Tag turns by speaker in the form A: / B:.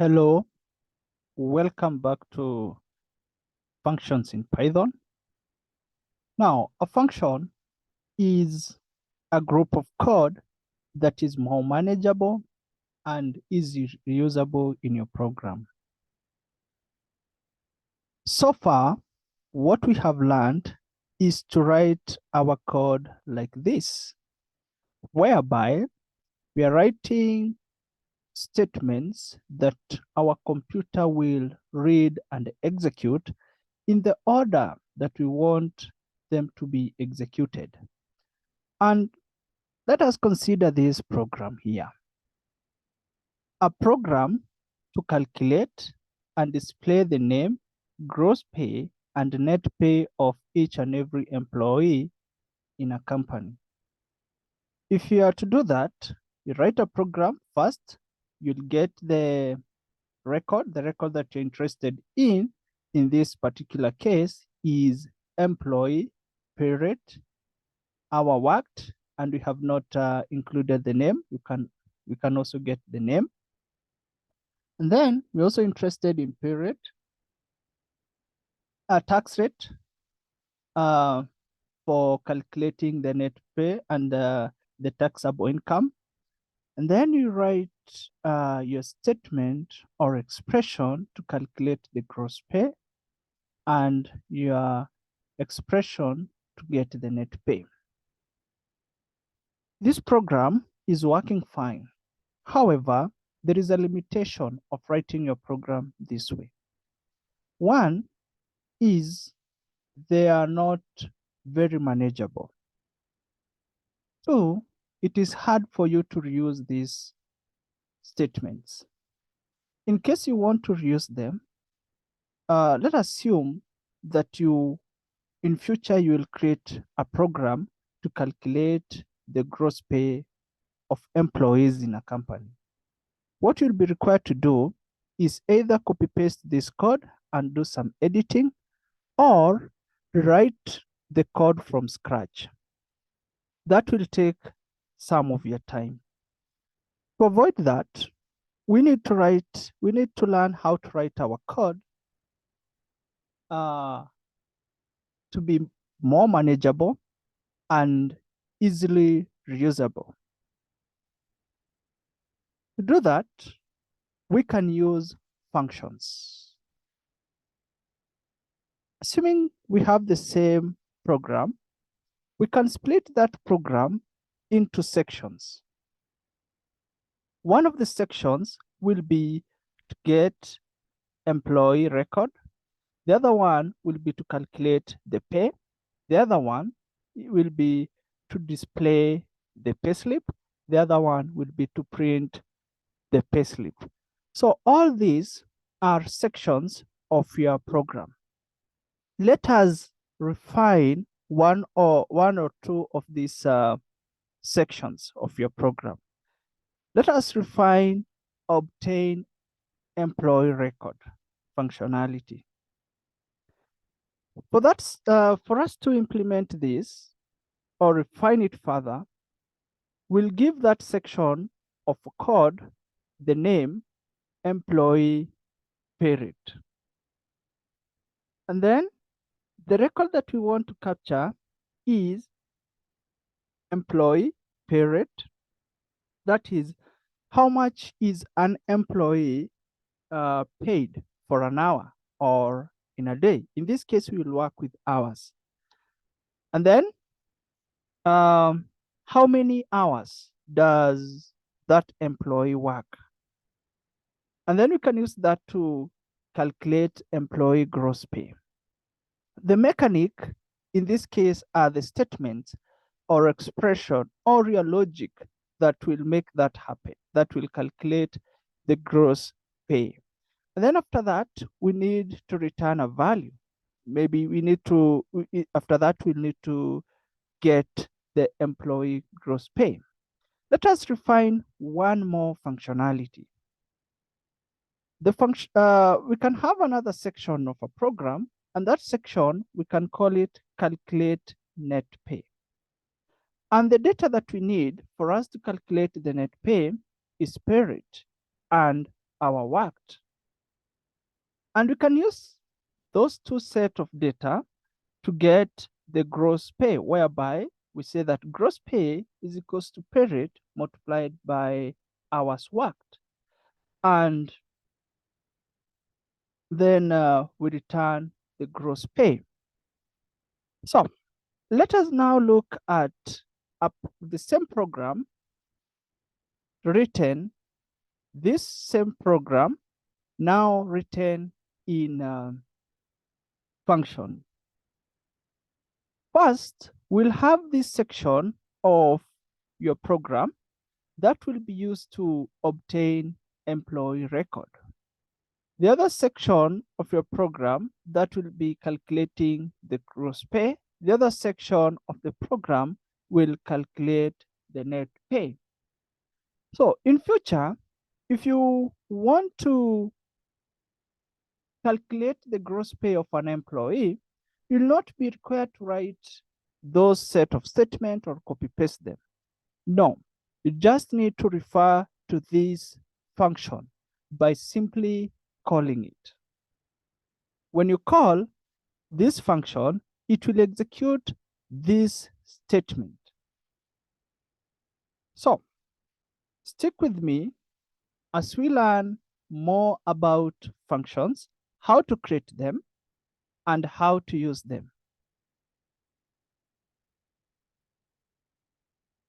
A: Hello, welcome back to functions in Python. Now, a function is a group of code that is more manageable and easy reusable in your program. So far, what we have learned is to write our code like this, whereby we are writing statements that our computer will read and execute in the order that we want them to be executed. And let us consider this program here. A program to calculate and display the name, gross pay, and net pay of each and every employee in a company. If you are to do that, you write a program first, you'll get the record that you're interested in this particular case is employee pay rate, hour worked, and we have not included the name. We can also get the name. And then we're also interested in pay rate, tax rate for calculating the net pay and the taxable income. And then you write your statement or expression to calculate the gross pay and your expression to get the net pay. This program is working fine. However, there is a limitation of writing your program this way. One is they are not very manageable. Two, it is hard for you to reuse these statements. In case you want to reuse them, let us assume that in future you will create a program to calculate the gross pay of employees in a company. What you'll be required to do is either copy paste this code and do some editing, or write the code from scratch. That will take some of your time. To avoid that, we need to learn how to write our code to be more manageable and easily reusable. To do that, we can use functions. Assuming we have the same program, we can split that program into sections. One of the sections will be to get employee record. The other one will be to calculate the pay. The other one will be to display the payslip. The other one will be to print the payslip. So all these are sections of your program. Let us refine one or two of these sections of your program. Let us refine obtain employee record functionality. For that, for us to implement this or refine it further, we'll give that section of code the name employee pay rate. And then the record that we want to capture is employee pay rate. That is, how much is an employee paid for an hour or in a day. In this case, we will work with hours. And then how many hours does that employee work? And then we can use that to calculate employee gross pay. The mechanic in this case are the statements or expression or your logic that will make that happen, that will calculate the gross pay. And then after that, we need to return a value. Maybe we need to, after that, we need to get the employee gross pay. Let us refine one more functionality. The function, we can have another section of a program, and that section, we can call it calculate net pay. And the data that we need for us to calculate the net pay is pay rate and hour worked. And we can use those two sets of data to get the gross pay, whereby we say that gross pay is equals to pay rate multiplied by hours worked. And then we return the gross pay. So let us now look at the same program written, this same program now written in function. First, we'll have this section of your program that will be used to obtain employee record. The other section of your program that will be calculating the gross pay. The other section of the program will calculate the net pay. So in future, if you want to calculate the gross pay of an employee, you'll not be required to write those set of statements or copy paste them. No, you just need to refer to this function by simply calling it. When you call this function, it will execute this statement. So stick with me as we learn more about functions, how to create them, and how to use them.